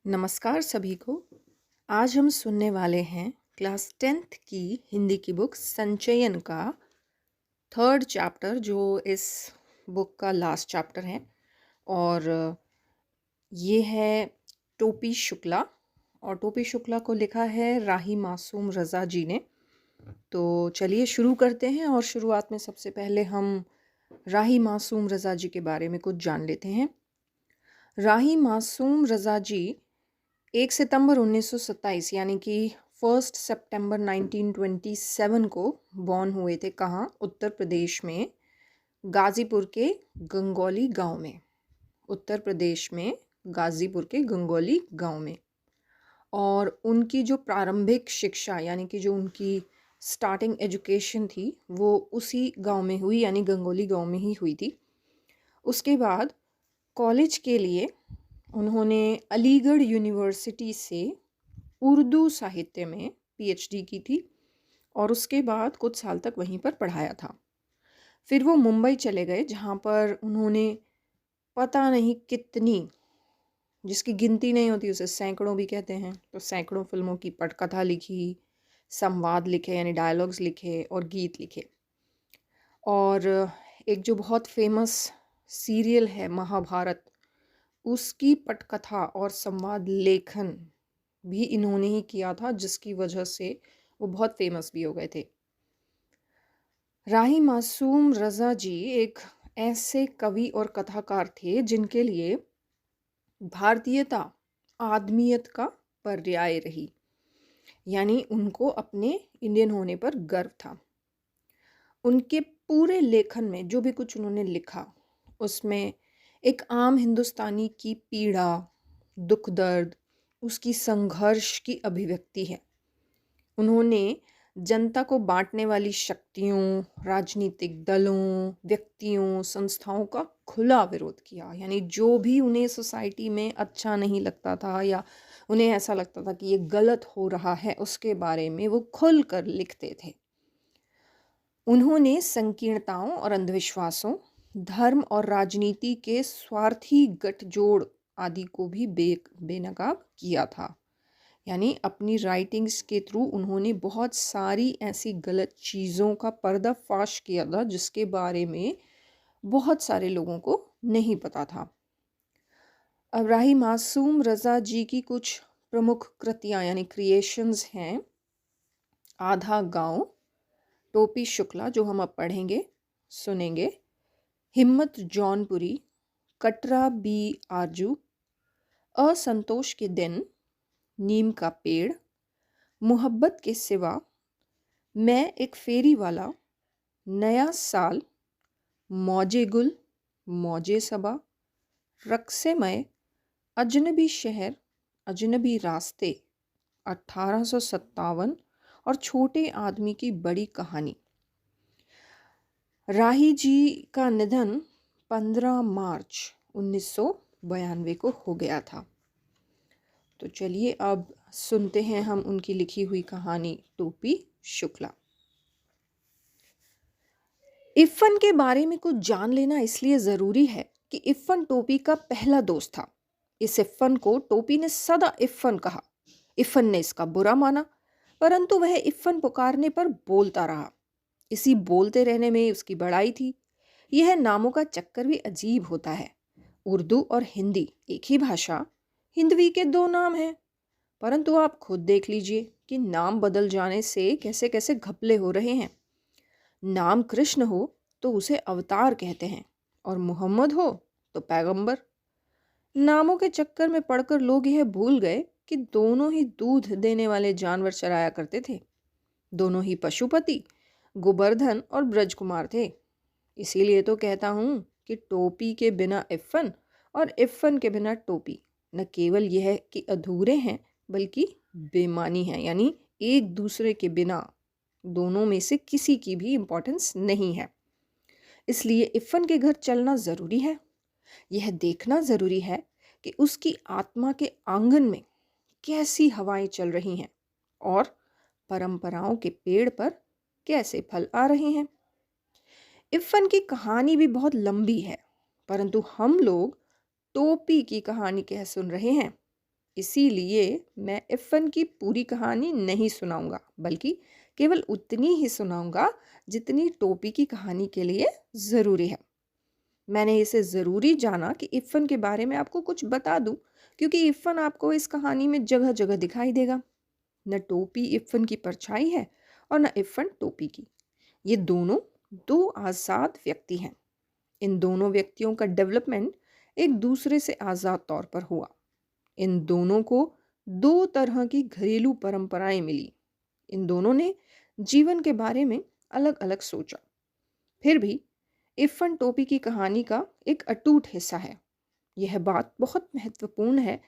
नमस्कार सभी को। आज हम सुनने वाले हैं क्लास 10th की हिंदी की बुक संचयन का थर्ड चैप्टर, जो इस बुक का लास्ट चैप्टर है। और ये है टोपी शुक्ला, और टोपी शुक्ला को लिखा है राही मासूम रज़ा जी ने। तो चलिए शुरू करते हैं, और शुरुआत में सबसे पहले हम राही मासूम रज़ा जी के बारे में कुछ जान लेते हैं। राही मासूम रज़ा जी 1 सितंबर 1927 यानी कि 1 सितंबर 1927 को बॉर्न हुए थे। कहाँ? उत्तर प्रदेश में गाज़ीपुर के गंगौली गांव में। उत्तर प्रदेश में गाज़ीपुर के गंगौली गांव में। और उनकी जो प्रारंभिक शिक्षा यानी कि जो उनकी स्टार्टिंग एजुकेशन थी वो उसी गांव में हुई, यानी गंगौली गांव में ही हुई थी। उसके बाद कॉलेज के लिए उन्होंने अलीगढ़ यूनिवर्सिटी से उर्दू साहित्य में पीएचडी की थी, और उसके बाद कुछ साल तक वहीं पर पढ़ाया था। फिर वो मुंबई चले गए, जहाँ पर उन्होंने पता नहीं कितनी, जिसकी गिनती नहीं होती उसे सैकड़ों भी कहते हैं, तो सैकड़ों फिल्मों की पटकथा लिखी, संवाद लिखे यानी डायलॉग्स लिखे, और गीत लिखे। और एक जो बहुत फेमस सीरियल है महाभारत, उसकी पटकथा और संवाद लेखन भी इन्होंने ही किया था, जिसकी वजह से वो बहुत फेमस भी हो गए थे। राही मासूम रज़ा जी एक ऐसे कवि और कथाकार थे जिनके लिए भारतीयता आदमियत का पर्याय रही, यानी उनको अपने इंडियन होने पर गर्व था। उनके पूरे लेखन में जो भी कुछ उन्होंने लिखा, उसमें एक आम हिंदुस्तानी की पीड़ा, दुख दर्द, उसकी संघर्ष की अभिव्यक्ति है। उन्होंने जनता को बांटने वाली शक्तियों, राजनीतिक दलों, व्यक्तियों, संस्थाओं का खुला विरोध किया। यानी जो भी उन्हें सोसाइटी में अच्छा नहीं लगता था या उन्हें ऐसा लगता था कि ये गलत हो रहा है, उसके बारे में वो खुल कर लिखते थे। उन्होंने संकीर्णताओं और अंधविश्वासों, धर्म और राजनीति के स्वार्थी गठजोड़ आदि को भी बेनकाब किया था। यानी अपनी राइटिंग्स के थ्रू उन्होंने बहुत सारी ऐसी गलत चीज़ों का पर्दाफाश किया था, जिसके बारे में बहुत सारे लोगों को नहीं पता था। अब राही मासूम रज़ा जी की कुछ प्रमुख कृतियाँ यानी क्रिएशंस हैं। आधा गांव, टोपी शुक्ला जो हम अब पढ़ेंगे सुनेंगे, हिम्मत जौनपुरी, कटरा बी आरजू, असंतोष के दिन, नीम का पेड़, मोहब्बत के सिवा, मैं एक फेरी वाला, नया साल, मौजे गुल, मौजे सबा, रक्से मय, अजनबी शहर, अजनबी रास्ते, 1857, और छोटे आदमी की बड़ी कहानी। राही जी का निधन 15 मार्च 1992 को हो गया था। तो चलिए अब सुनते हैं हम उनकी लिखी हुई कहानी टोपी शुक्ला। इफ़न के बारे में कुछ जान लेना इसलिए ज़रूरी है कि इफ़न टोपी का पहला दोस्त था। इस इफ़न को टोपी ने सदा इफ़न कहा। इफ़न ने इसका बुरा माना, परंतु वह इफ़न पुकारने पर बोलता रहा। इसी बोलते रहने में उसकी बड़ाई थी। यह नामों का चक्कर भी अजीब होता है। उर्दू और हिंदी एक ही भाषा, हिंदवी के दो नाम हैं, परंतु आप खुद देख लीजिए कि नाम बदल जाने से कैसे कैसे घपले हो रहे हैं। नाम कृष्ण हो तो उसे अवतार कहते हैं, और मोहम्मद हो तो पैगंबर। नामों के चक्कर में पड़कर लोग यह भूल गए कि दोनों ही दूध देने वाले जानवर चराया करते थे। दोनों ही पशुपति गोवर्धन और ब्रजकुमार थे। इसीलिए तो कहता हूँ कि टोपी के बिना इफ़न और इफ़न के बिना टोपी न केवल यह कि अधूरे हैं, बल्कि बेमानी हैं। यानी एक दूसरे के बिना दोनों में से किसी की भी इम्पोर्टेंस नहीं है। इसलिए इफ़न के घर चलना ज़रूरी है। यह देखना ज़रूरी है कि उसकी आत्मा के आंगन में कैसी हवाएं चल रही हैं और परंपराओं के पेड़ पर कैसे फल आ रहे हैं। इफ़न की कहानी भी बहुत लंबी है, परंतु हम लोग टोपी की कहानी कह सुन रहे हैं। इसीलिए मैं इफ़न की पूरी कहानी नहीं सुनाऊंगा, बल्कि केवल उतनी ही सुनाऊंगा जितनी टोपी की कहानी के लिए ज़रूरी है। मैंने इसे ज़रूरी जाना कि इफ़न के बारे में आपको कुछ बता दूं, क्योंकि इफ़न आपको इस कहानी में जगह जगह दिखाई देगा। न टोपी इफ़न की परछाई है और न इफ़न टोपी की। ये दोनों दो आज़ाद व्यक्ति हैं। इन दोनों व्यक्तियों का डेवलपमेंट एक दूसरे से आज़ाद तौर पर हुआ। इन दोनों को दो तरह की घरेलू परंपराएं मिली। इन दोनों ने जीवन के बारे में अलग अलग सोचा। फिर भी इफ़न टोपी की कहानी का एक अटूट हिस्सा है। यह बात बहुत महत्वपूर्ण है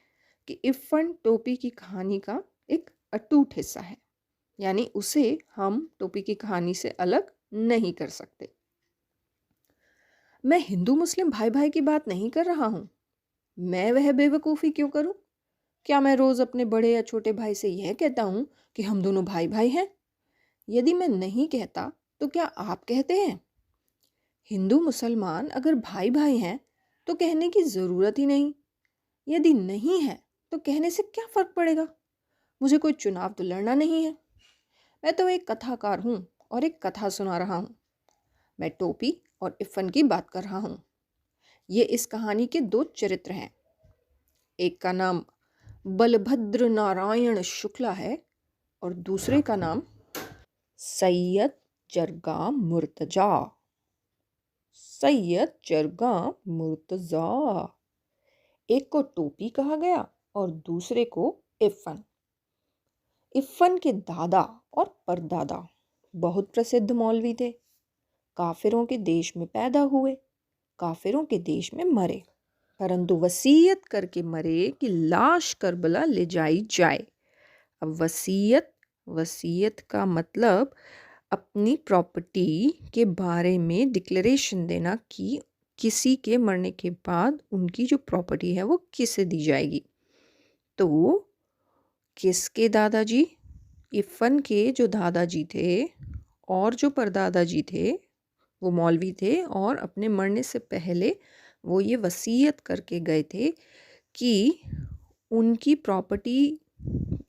कि इफ़न टोपी की कहानी का एक अटूट हिस्सा है, यानी उसे हम टोपी की कहानी से अलग नहीं कर सकते। मैं हिंदू मुस्लिम भाई भाई की बात नहीं कर रहा हूँ। मैं वह बेवकूफ़ी क्यों करूँ? क्या मैं रोज़ अपने बड़े या छोटे भाई से यह कहता हूँ कि हम दोनों भाई भाई हैं? यदि मैं नहीं कहता तो क्या आप कहते हैं? हिंदू मुसलमान अगर भाई भाई हैं तो कहने की ज़रूरत ही नहीं। यदि नहीं है तो कहने से क्या फ़र्क पड़ेगा? मुझे कोई चुनाव तो लड़ना नहीं है। मैं तो एक कथाकार हूँ और एक कथा सुना रहा हूँ। मैं टोपी और इफ़न की बात कर रहा हूँ। ये इस कहानी के दो चरित्र हैं। एक का नाम बलभद्र नारायण शुक्ला है और दूसरे का नाम सैयद जरगा मुर्तजा। सैयद जरगा मुर्तजा। एक को टोपी कहा गया और दूसरे को इफ़न। इफ़न के दादा और परदादा बहुत प्रसिद्ध मौलवी थे। काफिरों के देश में पैदा हुए, काफिरों के देश में मरे, परंतु वसीयत करके मरे कि लाश करबला ले जाई जाए। अब वसीयत, वसीयत का मतलब अपनी प्रॉपर्टी के बारे में डिक्लेरेशन देना कि किसी के मरने के बाद उनकी जो प्रॉपर्टी है वो किसे दी जाएगी। तो किसके दादाजी, इफ़न के जो दादाजी थे और जो परदादाजी थे वो मौलवी थे, और अपने मरने से पहले वो ये वसीयत करके गए थे कि उनकी प्रॉपर्टी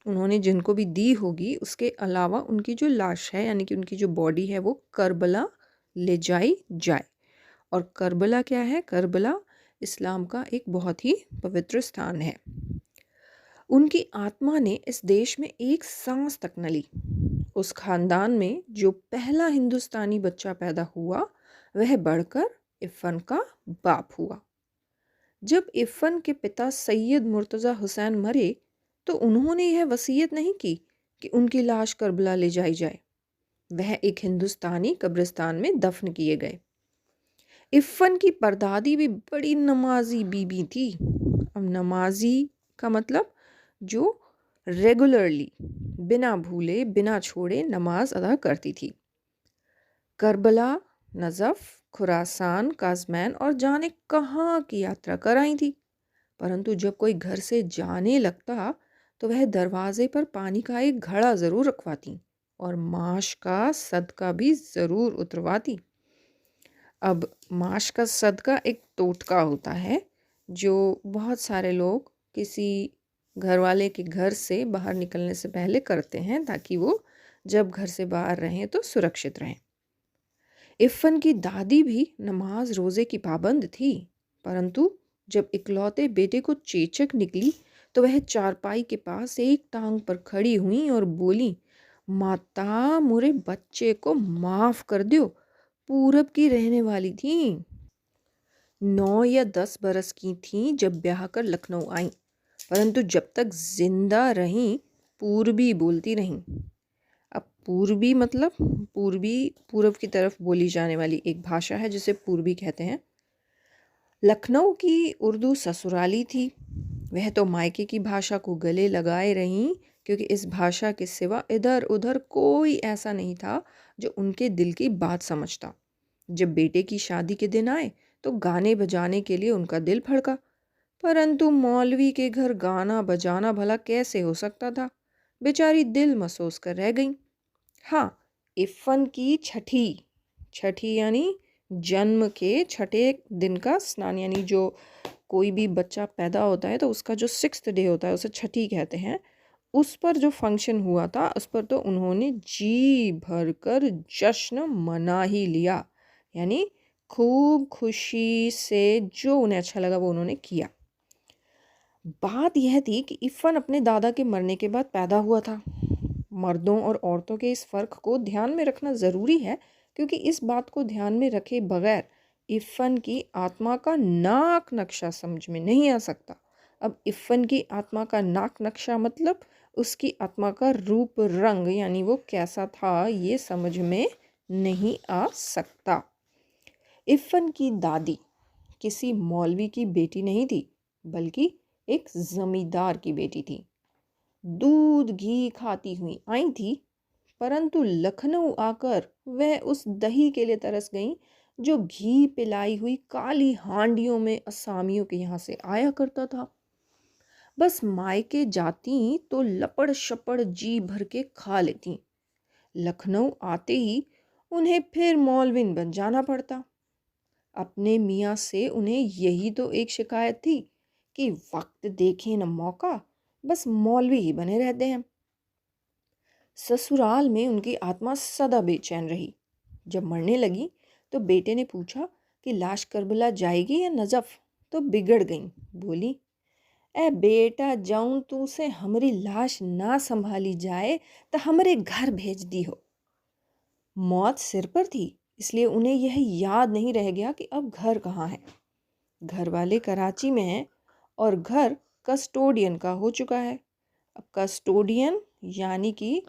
उन्होंने जिनको भी दी होगी उसके अलावा उनकी जो लाश है, यानी कि उनकी जो बॉडी है, वो करबला ले जाई जाए। और करबला क्या है? करबला इस्लाम का एक बहुत ही पवित्र स्थान है। उनकी आत्मा ने इस देश में एक सांस तक न ली। उस खानदान में जो पहला हिंदुस्तानी बच्चा पैदा हुआ वह बढ़कर इफ़न का बाप हुआ। जब इफ़न के पिता सैयद मुर्तज़ा हुसैन मरे तो उन्होंने यह वसीयत नहीं की कि उनकी लाश करबला ले जाई जाए। वह एक हिंदुस्तानी कब्रिस्तान में दफन किए गए। इफ़न की परदादी भी बड़ी नमाजी बीबी थी। अब नमाजी का मतलब जो रेगुलरली बिना भूले बिना छोड़े नमाज अदा करती थी। करबला, नजफ़, खुरासान, काज़मैन और जाने कहाँ की यात्रा कर आई थी। परंतु जब कोई घर से जाने लगता तो वह दरवाजे पर पानी का एक घड़ा ज़रूर रखवाती और माश का सदका भी ज़रूर उतरवाती। अब माश का सदका एक टोटका होता है जो बहुत सारे लोग किसी घर वाले के घर से बाहर निकलने से पहले करते हैं, ताकि वो जब घर से बाहर रहें तो सुरक्षित रहें। इफ़न की दादी भी नमाज रोज़े की पाबंद थी, परंतु जब इकलौते बेटे को चेचक निकली तो वह चारपाई के पास एक टांग पर खड़ी हुई और बोली, माता मोरे बच्चे को माफ़ कर दो, पूरब की रहने वाली थी। 9 या 10 बरस की थीं जब ब्याह कर लखनऊ आईं, परंतु जब तक जिंदा रहीं पूर्वी बोलती रहीं। अब पूर्वी मतलब पूर्वी, पूरब की तरफ बोली जाने वाली एक भाषा है जिसे पूर्वी कहते हैं। लखनऊ की उर्दू ससुराली थी। वह तो मायके की भाषा को गले लगाए रहीं, क्योंकि इस भाषा के सिवा इधर उधर कोई ऐसा नहीं था जो उनके दिल की बात समझता। जब बेटे की शादी के दिन आए तो गाने बजाने के लिए उनका दिल फड़का, परंतु मौलवी के घर गाना बजाना भला कैसे हो सकता था। बेचारी दिल महसूस कर रह गई। हाँ, इफ़न की छठी, छठी यानी जन्म के छठे दिन का स्नान, यानी जो कोई भी बच्चा पैदा होता है तो उसका जो 6th डे होता है उसे छठी कहते हैं। उस पर जो फंक्शन हुआ था उस पर तो उन्होंने जी भरकर जश्न मना ही लिया। यानी खूब खुशी से जो उन्हें अच्छा लगा वो उन्होंने किया। बात यह थी कि इफ़न अपने दादा के मरने के बाद पैदा हुआ था। मर्दों और औरतों के इस फ़र्क को ध्यान में रखना ज़रूरी है, क्योंकि इस बात को ध्यान में रखे बगैर इफ़न की आत्मा का नाक नक्शा समझ में नहीं आ सकता। अब इफ़न की आत्मा का नाक नक्शा मतलब उसकी आत्मा का रूप रंग, यानी वो कैसा था ये समझ में नहीं आ सकता। इफ़न की दादी किसी मौलवी की बेटी नहीं थी, बल्कि एक जमींदार की बेटी थी। दूध घी खाती हुई आई थी, परंतु लखनऊ आकर वह उस दही के लिए तरस गईं जो घी पिलाई हुई काली हांडियों में असामियों के यहाँ से आया करता था। बस मायके जाती तो लपड़ शपड़ जी भर के खा लेती। लखनऊ आते ही उन्हें फिर मौलविन बन जाना पड़ता। अपने मियाँ से उन्हें यही तो एक शिकायत थी कि वक्त देखें न मौका, बस मौलवी ही बने रहते हैं। ससुराल में उनकी आत्मा सदा बेचैन रही। जब मरने लगी तो बेटे ने पूछा कि लाश करबला जाएगी या नजफ, तो बिगड़ गईं। बोली, ए बेटा, जाऊं तू से हमारी लाश ना संभाली जाए तो हमारे घर भेज दी हो। मौत सिर पर थी, इसलिए उन्हें यह याद नहीं रह गया कि अब घर कहाँ है। घर वाले कराची में हैं और घर कस्टोडियन का हो चुका है। अब कस्टोडियन यानी कि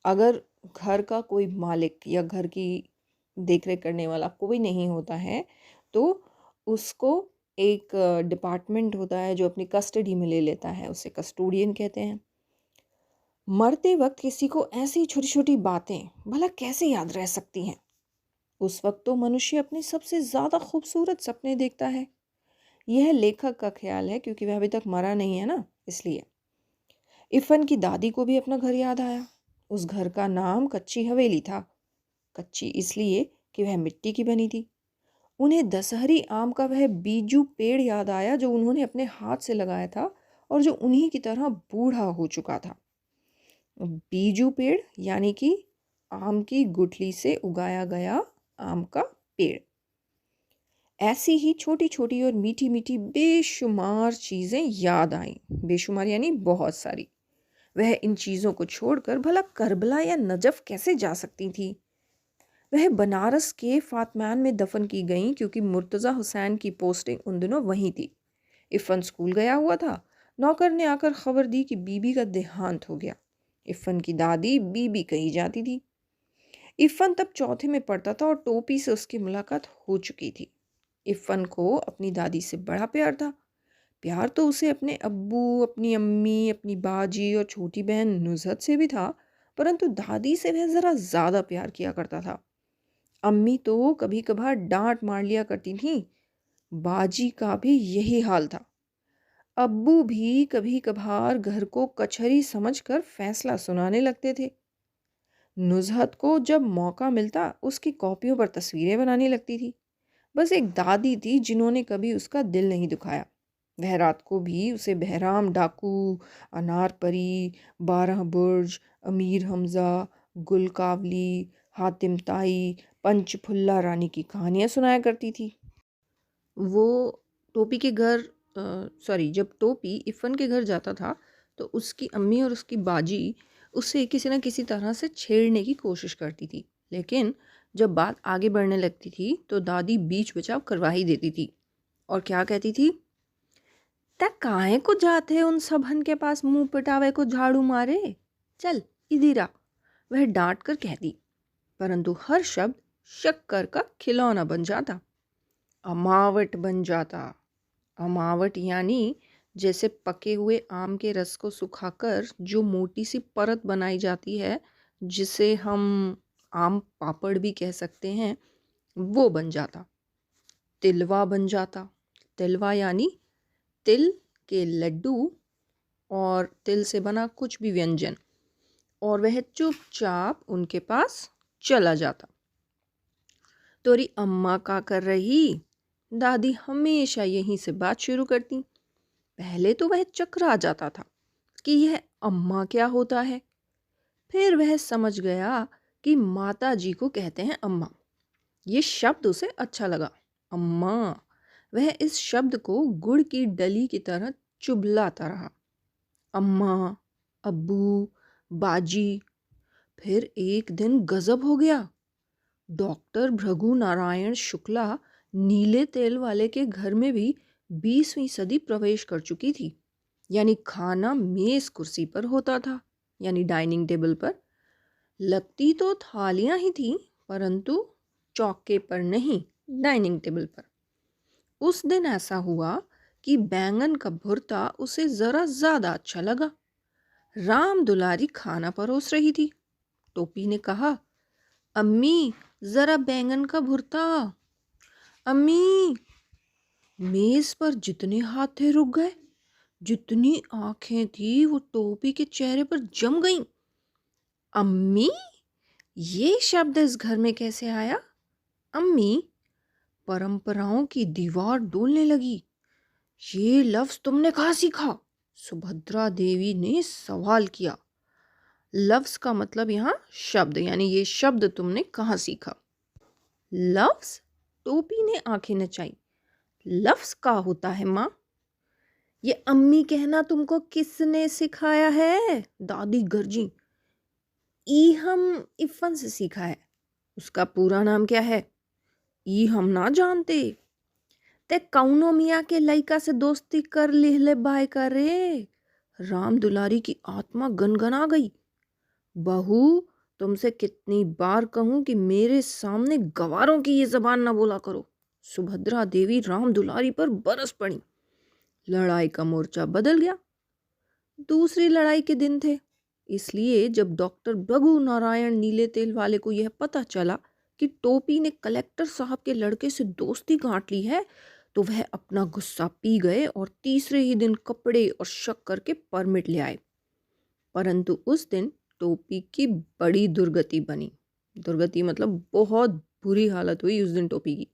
अगर घर का कोई मालिक या घर की देखरेख करने वाला कोई नहीं होता है तो उसको एक डिपार्टमेंट होता है जो अपनी कस्टडी में ले लेता है, उसे कस्टोडियन कहते हैं। मरते वक्त किसी को ऐसी छोटी छोटी बातें भला कैसे याद रह सकती हैं। उस वक्त तो मनुष्य अपने सबसे ज़्यादा खूबसूरत सपने देखता है। यह लेखक का ख्याल है, क्योंकि वह अभी तक मरा नहीं है ना, इसलिए। इफ़न की दादी को भी अपना घर याद आया। उस घर का नाम कच्ची हवेली था। कच्ची इसलिए कि वह मिट्टी की बनी थी। उन्हें दशहरी आम का वह बीजू पेड़ याद आया जो उन्होंने अपने हाथ से लगाया था और जो उन्हीं की तरह बूढ़ा हो चुका था। बीजू पेड़ यानी कि आम की गुठली से उगाया गया आम का पेड़। ऐसी ही छोटी छोटी और मीठी मीठी बेशुमार चीज़ें याद आईं। बेशुमार यानी बहुत सारी। वह इन चीज़ों को छोड़कर भला करबला या नजफ कैसे जा सकती थी। वह बनारस के फातमान में दफन की गईं, क्योंकि मुर्तज़ा हुसैन की पोस्टिंग उन दिनों वहीं थी। इफ़न स्कूल गया हुआ था। नौकर ने आकर खबर दी कि बीबी का देहांत हो गया। इफ़न की दादी बीबी कही जाती थी। इफ़न तब चौथे में पढ़ता था और टोपी से उसकी मुलाकात हो चुकी थी। इफ़न को अपनी दादी से बड़ा प्यार था। प्यार तो उसे अपने अब्बू, अपनी अम्मी, अपनी बाजी और छोटी बहन नुज़हत से भी था, परंतु दादी से वह ज़रा ज़्यादा प्यार किया करता था। अम्मी तो कभी कभार डांट मार लिया करती थीं। बाजी का भी यही हाल था। अब्बू भी कभी कभार घर को कचहरी समझकर फैसला सुनाने लगते थे। नुज़हत को जब मौका मिलता उसकी कॉपियों पर तस्वीरें बनाने लगती थी। बस एक दादी थी जिन्होंने कभी उसका दिल नहीं दुखाया। वह रात को भी उसे बहराम डाकू, अनार परी, 12 बुर्ज, अमीर हमज़ा, गुल कावली, हातिम ताई, पंचफुल्ला रानी की कहानियाँ सुनाया करती थी। वो टोपी के घर सॉरी जब टोपी इफ़न के घर जाता था तो उसकी अम्मी और उसकी बाजी उसे किसी न किसी तरह से छेड़ने की कोशिश करती थी, लेकिन जब बात आगे बढ़ने लगती थी तो दादी बीच बचाव करवा ही देती थी और क्या कहती थी, "ता काहे को जाते उन सबहन के पास मुंह पिटावे को झाड़ू मारे, चल इधर आ।" वह डांट कर कहती, परंतु हर शब्द शक्कर का खिलौना बन जाता, अमावट बन जाता। अमावट यानी जैसे पके हुए आम के रस को सुखाकर जो मोटी सी परत बनाई जाती है, जिसे हम आम पापड़ भी कह सकते हैं, वो बन जाता। तिलवा बन जाता। तिलवा यानी तिल के लड्डू और तिल से बना कुछ भी व्यंजन, और वह चुपचाप उनके पास चला जाता। तोरी अम्मा का कर रही, दादी हमेशा यहीं से बात शुरू करती। पहले तो वह चकरा जाता था कि यह अम्मा क्या होता है। फिर वह समझ गया कि माता जी को कहते हैं अम्मा। ये शब्द उसे अच्छा लगा, अम्मा। वह इस शब्द को गुड़ की डली की तरह चुभलाता रहा। अम्मा, अब्बू, बाजी। फिर एक दिन गजब हो गया। डॉक्टर भृगु नारायण शुक्ला नीले तेल वाले के घर में भी 20वीं सदी प्रवेश कर चुकी थी। यानी खाना मेज कुर्सी पर होता था, यानी डाइनिंग टेबल पर। लगती तो थालियां ही थीं, परंतु चौके पर नहीं, डाइनिंग टेबल पर। उस दिन ऐसा हुआ कि बैंगन का भुर्ता उसे जरा ज्यादा अच्छा लगा। राम दुलारी खाना परोस रही थी। टोपी ने कहा, अम्मी जरा बैंगन का भुर्ता। अम्मी। मेज पर जितने हाथ थे रुक गए, जितनी आंखें थी वो टोपी के चेहरे पर जम गईं। अम्मी, ये शब्द इस घर में कैसे आया? अम्मी। परंपराओं की दीवार डोलने लगी। ये लफ्ज तुमने कहाँ सीखा? सुभद्रा देवी ने सवाल किया। लफ्ज का मतलब यहाँ शब्द, यानी ये शब्द तुमने कहाँ सीखा? लफ्ज? टोपी ने आंखें नचाई। लफ्ज का होता है माँ? ये अम्मी कहना तुमको किसने सिखाया है? दादी गरजी। ई हम इफ़न से सीखा है। उसका पूरा नाम क्या है? ई हम ना जानते। ते कौनो मियाँ के लइका से दोस्ती कर लिहले बाय का रे। राम दुलारी की आत्मा गनगना गई। बहू, तुमसे कितनी बार कहूं कि मेरे सामने गवारों की ये जबान ना बोला करो। सुभद्रा देवी राम दुलारी पर बरस पड़ी। लड़ाई का मोर्चा बदल गया। दूसरी लड़ाई के दिन थे, इसलिए जब डॉक्टर भृगु नारायण नीले तेल वाले को यह पता चला कि टोपी ने कलेक्टर साहब के लड़के से दोस्ती गांठ ली है, तो वह अपना गुस्सा पी गए और तीसरे ही दिन कपड़े और शक्कर के परमिट ले आए। परंतु उस दिन टोपी की बड़ी दुर्गति बनी। दुर्गति मतलब बहुत बुरी हालत हुई उस दिन टोपी की।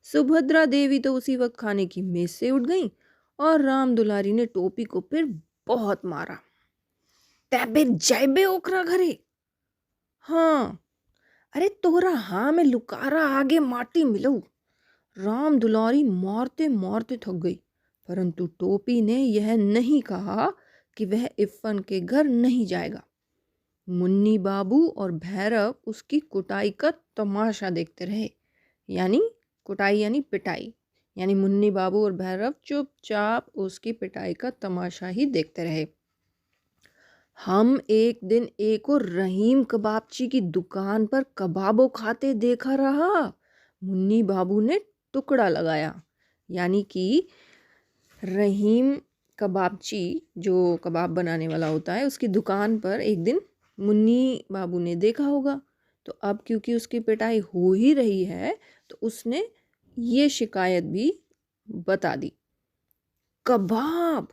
सुभद्रा देवी तो उसी वक्त खाने की मेज से उठ गई और राम दुलारी ने टोपी को फिर बहुत मारा। तैबे जाइबे ओकरा घरे। हाँ, अरे तोरा हाँ में लुकारा आगे माटी मिलो। राम दुलारी मारते मारते थक गई, परंतु टोपी ने यह नहीं कहा कि वह इफ़न के घर नहीं जाएगा। मुन्नी बाबू और भैरव उसकी कुटाई का तमाशा देखते रहे। यानी कुटाई यानी पिटाई, यानी मुन्नी बाबू और भैरव चुपचाप उसकी पिटाई का तमाशा ही देखते रहे। हम एक दिन एक और रहीम कबाबची की दुकान पर कबाबो खाते देखा रहा। मुन्नी बाबू ने टुकड़ा लगाया। यानी कि रहीम कबाबची जो कबाब बनाने वाला होता है, उसकी दुकान पर एक दिन मुन्नी बाबू ने देखा होगा। तो अब क्योंकि उसकी पिटाई हो ही रही है, तो उसने ये शिकायत भी बता दी। कबाब!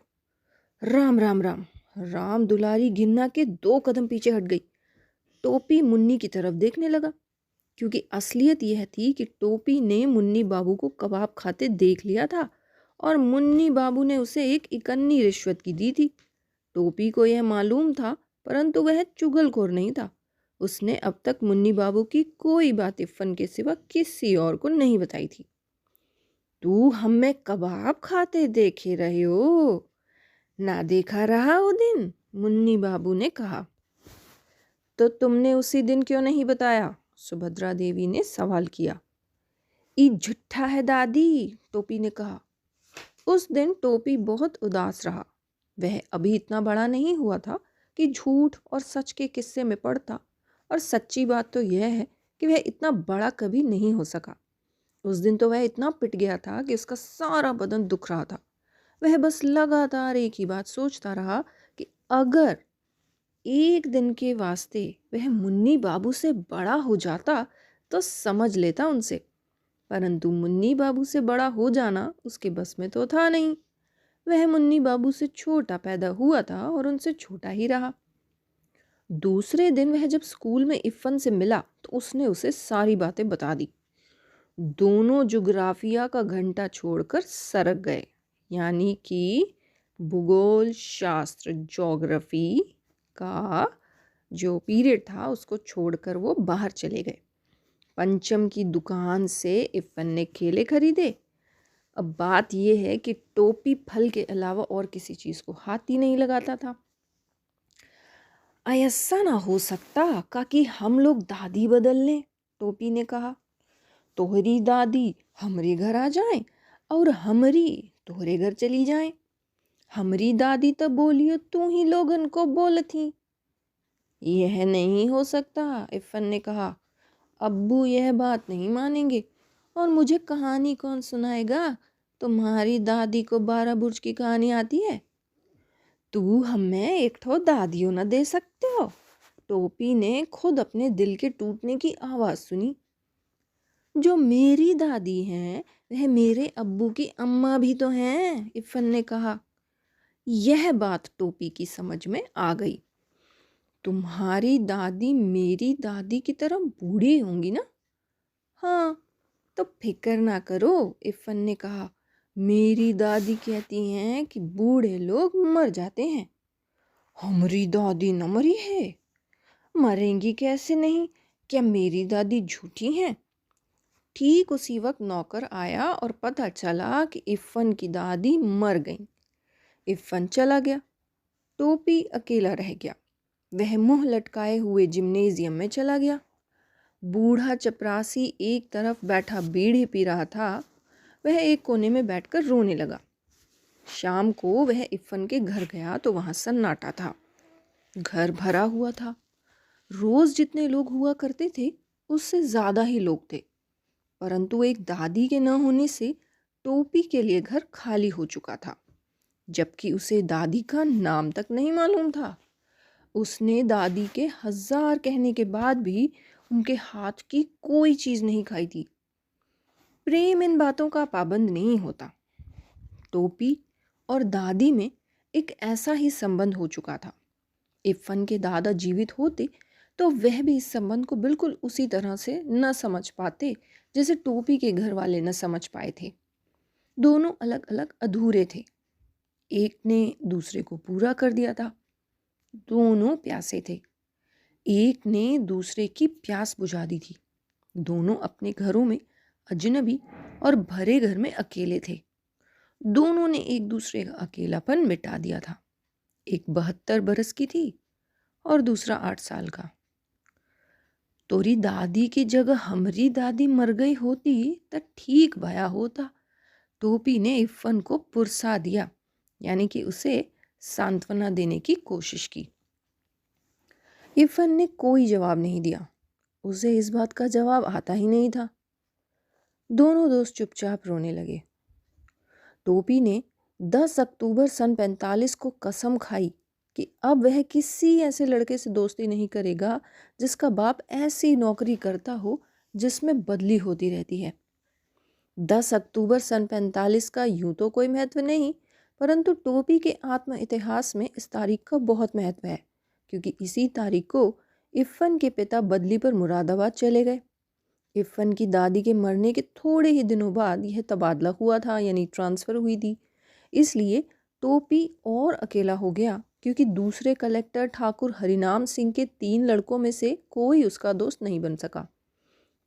राम राम राम। राम दुलारी गिन्ना के 2 कदम पीछे हट गई। टोपी मुन्नी की तरफ देखने लगा, क्योंकि असलियत यह थी कि टोपी ने मुन्नी बाबू को कबाब खाते देख लिया था और मुन्नी बाबू ने उसे एक इकन्नी रिश्वत की दी थी। टोपी को यह मालूम था, परंतु वह चुगलखोर नहीं था। उसने अब तक मुन्नी बाबू की कोई बात इफ़न के सिवा किसी और को नहीं बताई थी। तू हमें कबाब खाते देखे रहे हो? ना देखा रहा वो दिन? मुन्नी बाबू ने कहा। तो तुमने उसी दिन क्यों नहीं बताया? सुभद्रा देवी ने सवाल किया। ई झूठा है दादी, टोपी ने कहा। उस दिन टोपी बहुत उदास रहा। वह अभी इतना बड़ा नहीं हुआ था कि झूठ और सच के किस्से में पड़ता, और सच्ची बात तो यह है कि वह इतना बड़ा कभी नहीं हो सका। उस दिन तो वह इतना पिट गया था कि उसका सारा बदन दुख रहा था। वह बस लगातार एक ही बात सोचता रहा कि अगर एक दिन के वास्ते वह मुन्नी बाबू से बड़ा हो जाता तो समझ लेता उनसे, परंतु मुन्नी बाबू से बड़ा हो जाना उसके बस में तो था नहीं। वह मुन्नी बाबू से छोटा पैदा हुआ था और उनसे छोटा ही रहा। दूसरे दिन वह जब स्कूल में इफ़न से मिला तो उसने उसे सारी बातें बता दी। दोनों जुग्राफिया का घंटा छोड़कर सरक गए, यानी कि भूगोल शास्त्र ज्योग्राफी का जो पीरियड था उसको छोड़कर वो बाहर चले गए। पंचम की दुकान से इफ़न ने केले खरीदे। अब बात यह है कि टोपी फल के अलावा और किसी चीज़ को हाथ ही नहीं लगाता था। ऐसा ना हो सकता कि हम लोग दादी बदल लें, टोपी ने कहा। तोहरी दादी हमरे घर आ जाए और हमरी तोहरे घर चली जाए। हमरी दादी तो बोलियो तू ही लोगन को बोलती। यह नहीं हो सकता, इफ़न ने कहा। अब्बू यह बात नहीं मानेंगे और मुझे कहानी कौन सुनाएगा? तुम्हारी दादी को 12 बुर्ज की कहानी आती है? तू हमें एक ठो दादियों न दे सकते हो? टोपी ने खुद अपने दिल के टूटने की आवाज़ सुनी। जो मेरी दादी हैं वह मेरे अब्बू की अम्मा भी तो हैं, इफ़न ने कहा। यह बात टोपी की समझ में आ गई। तुम्हारी दादी मेरी दादी की तरह बूढ़ी होंगी ना? हाँ, तो फिक्र ना करो, इफ़न ने कहा। मेरी दादी कहती हैं कि बूढ़े लोग मर जाते हैं। हमारी दादी न मरी है? मरेंगी कैसे नहीं? क्या मेरी दादी झूठी हैं? ठीक उसी वक्त नौकर आया और पता चला कि इफ़न की दादी मर गई। इफ़न चला गया, टोपी अकेला रह गया। वह मुंह लटकाए हुए जिम्नेजियम में चला गया। बूढ़ा चपरासी एक तरफ बैठा बीड़ी पी रहा था, वह एक कोने में बैठकर रोने लगा। शाम को वह इफ़न के घर गया तो वहाँ सन्नाटा था। घर भरा हुआ था। रोज़ जितने लोग हुआ करते थे उससे ज़्यादा ही लोग थे, परंतु एक दादी के न होने से टोपी के लिए घर खाली हो चुका था, जबकि उसे दादी का नाम तक नहीं मालूम था। उसने दादी के 1000 कहने के बाद भी उनके हाथ की कोई चीज़ नहीं खाई थी। प्रेम इन बातों का पाबंद नहीं होता। टोपी और दादी में एक ऐसा ही संबंध हो चुका था। इफ़न के दादा जीवित होते तो वह भी इस संबंध को बिल्कुल उसी तरह से न समझ पाते जैसे टोपी के घर वाले न समझ पाए थे। दोनों अलग अलग अधूरे थे। एक ने दूसरे को पूरा कर दिया था। दोनों प्यासे थे। एक ने दूसरे की प्यास बुझा दी थी। दोनों अपने घरों में अजनबी और भरे घर में अकेले थे। दोनों ने एक दूसरे का अकेलापन मिटा दिया था। एक 72 बरस की थी और दूसरा 8 साल का। तोरी दादी की जगह हमारी दादी मर गई होती तो ठीक भया होता। टोपी ने इफ़न को पुरसा दिया, यानी कि उसे सांत्वना देने की कोशिश की। इफ़न ने कोई जवाब नहीं दिया। उसे इस बात का जवाब आता ही नहीं था। दोनों दोस्त चुपचाप रोने लगे। टोपी ने 10 अक्टूबर सन 45 को कसम खाई कि अब वह किसी ऐसे लड़के से दोस्ती नहीं करेगा जिसका बाप ऐसी नौकरी करता हो जिसमें बदली होती रहती है। 10 अक्टूबर सन 45 का यूं तो कोई महत्व नहीं, परंतु टोपी के आत्म इतिहास में इस तारीख का बहुत महत्व है, क्योंकि इसी तारीख को इफ़न के पिता बदली पर मुरादाबाद चले गए। इफ़न की दादी के मरने के थोड़े ही दिनों बाद यह तबादला हुआ था, यानी ट्रांसफ़र हुई थी। इसलिए टोपी और अकेला हो गया, क्योंकि दूसरे कलेक्टर ठाकुर हरिनाम सिंह के 3 लड़कों में से कोई उसका दोस्त नहीं बन सका।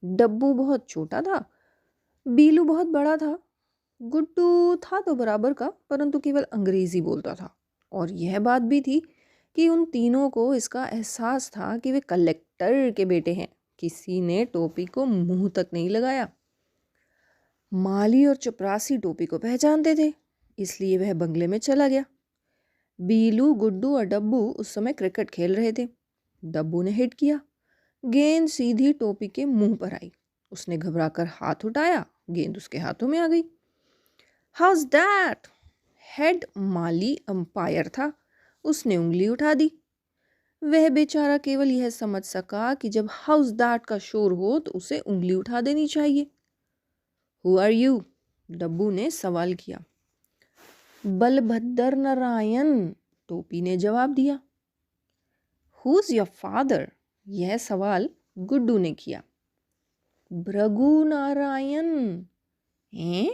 डब्बू बहुत छोटा था, बीलू बहुत बड़ा था, गुड्डू था तो बराबर का, परंतु केवल अंग्रेज़ी बोलता था। और यह बात भी थी कि उन तीनों को इसका एहसास था कि वे कलेक्टर के बेटे हैं। किसी ने टोपी को मुंह तक नहीं लगाया। माली और चपरासी टोपी को पहचानते थे, इसलिए वह बंगले में चला गया। बीलू, गुड्डू और डब्बू उस समय क्रिकेट खेल रहे थे। डब्बू ने हिट किया। गेंद सीधी टोपी के मुंह पर आई। उसने घबराकर हाथ उठाया, गेंद उसके हाथों में आ गई। House that? Head Mali umpire था, उसने उंगली उठा दी। वह बेचारा केवल यह समझ सका कि जब हाउस दैट का शोर हो तो उसे उंगली उठा देनी चाहिए। Who are you? डब्बू ने सवाल किया। बलभद्र नारायण, टोपी ने जवाब दिया। Who is your father? यह सवाल गुड्डू ने किया। भृगु नारायण। हैं?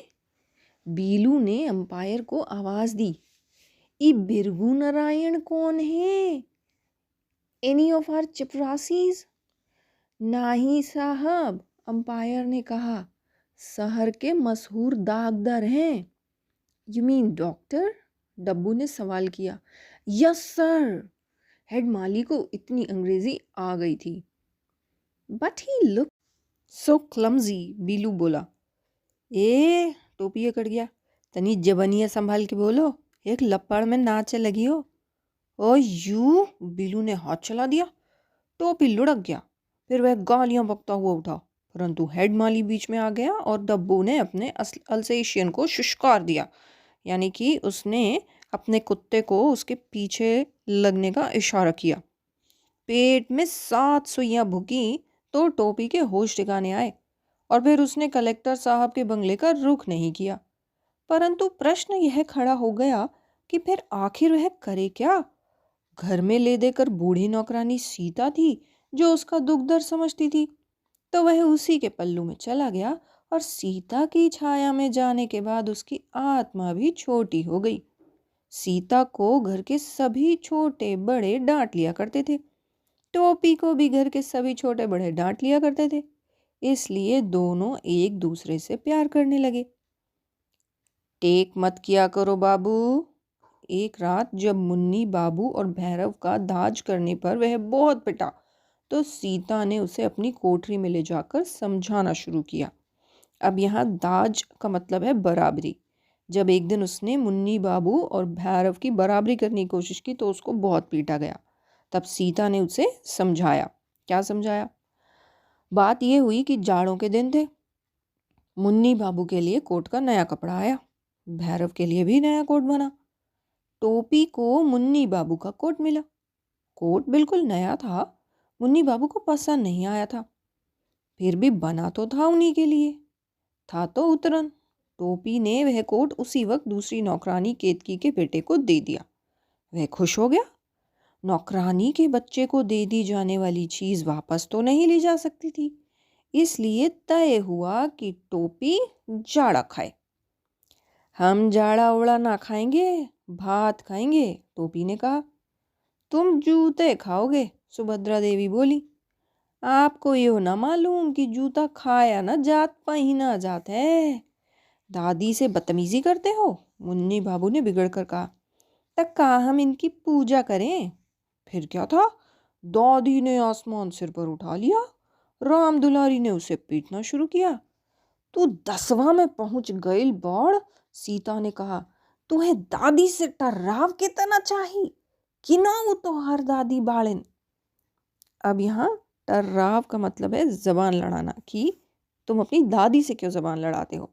बीलू ने अंपायर को आवाज दी। ई बिरगु नारायण कौन है? एनी ऑफ आर चपरासीज? नाही साहब, अंपायर ने कहा, शहर के मशहूर दागदर हैं। You mean doctor? डब्बू ने सवाल किया। Yes sir. हेड माली को इतनी अंग्रेजी आ गई थी। But he look so clumsy, Bilu बोला। ए टोपी कट गया, तनी जबनिया संभाल के बोलो, एक लपड़ में नाचे लगी हो। ओ यू, बीलू ने हाथ चला दिया। टोपी लुढ़क गया। फिर वह गालियां बकता हुआ उठा, परंतु हेड माली बीच में आ गया और डब्बू ने अपने अल्सेशियन को शुष्कार दिया, यानी कि उसने अपने कुत्ते को उसके पीछे लगने का इशारा किया। पेट में 7 सुइयां भुकी तो टोपी के होश ठिकाने आए और फिर उसने कलेक्टर साहब के बंगले का रुख नहीं किया। परंतु प्रश्न यह खड़ा हो गया कि फिर आखिर वह करे क्या? घर में ले देकर बूढ़ी नौकरानी सीता थी जो उसका दुख दर्द समझती थी, तो वह उसी के पल्लू में चला गया और सीता की छाया में जाने के बाद उसकी आत्मा भी छोटी हो गई। सीता को घर के सभी छोटे बड़े डांट लिया करते थे, टोपी को भी घर के सभी छोटे बड़े डांट लिया करते थे, इसलिए दोनों एक दूसरे से प्यार करने लगे। टेक मत किया करो बाबू। एक रात जब मुन्नी बाबू और भैरव का दाज करने पर वह बहुत पिटा, तो सीता ने उसे अपनी कोठरी में ले जाकर समझाना शुरू किया। अब यहाँ दाज का मतलब है बराबरी। जब एक दिन उसने मुन्नी बाबू और भैरव की बराबरी करने की कोशिश की तो उसको बहुत पीटा गया। तब सीता ने उसे समझाया। क्या समझाया? बात यह हुई कि जाड़ों के दिन थे। मुन्नी बाबू के लिए कोट का नया कपड़ा आया, भैरव के लिए भी नया कोट बना। टोपी को मुन्नी बाबू का कोट मिला। कोट बिल्कुल नया था, मुन्नी बाबू को पसंद नहीं आया था, फिर भी बना तो था उन्हीं के लिए, था तो उतरन। टोपी ने वह कोट उसी वक्त दूसरी नौकरानी केतकी के बेटे को दे दिया। वह खुश हो गया। नौकरानी के बच्चे को दे दी जाने वाली चीज वापस तो नहीं ली जा सकती थी, इसलिए तय हुआ कि टोपी जाड़ा खाए। हम जाड़ा उड़ा ना खाएंगे, भात खाएंगे, टोपी ने कहा। तुम जूते खाओगे, सुभद्रा देवी बोली। आपको यो ना मालूम कि जूता खाया ना जात पहना जात है। दादी से बदतमीजी करते हो, मुन्नी बाबू ने बिगड़ कर कहा। तक कहा हम इनकी पूजा करें। फिर क्या था, दादी ने आसमान सिर पर उठा लिया। राम दुलारी ने उसे पीटना शुरू किया। तू 10वां में पहुंच गई बाढ़, सीता ने कहा। तुम्हें दादी से टर्राव कितना चाहिए कि ना वो तो हर दादी बाड़न। अब यहाँ टर्राव का मतलब है जबान लड़ाना, कि तुम अपनी दादी से क्यों जबान लड़ाते हो।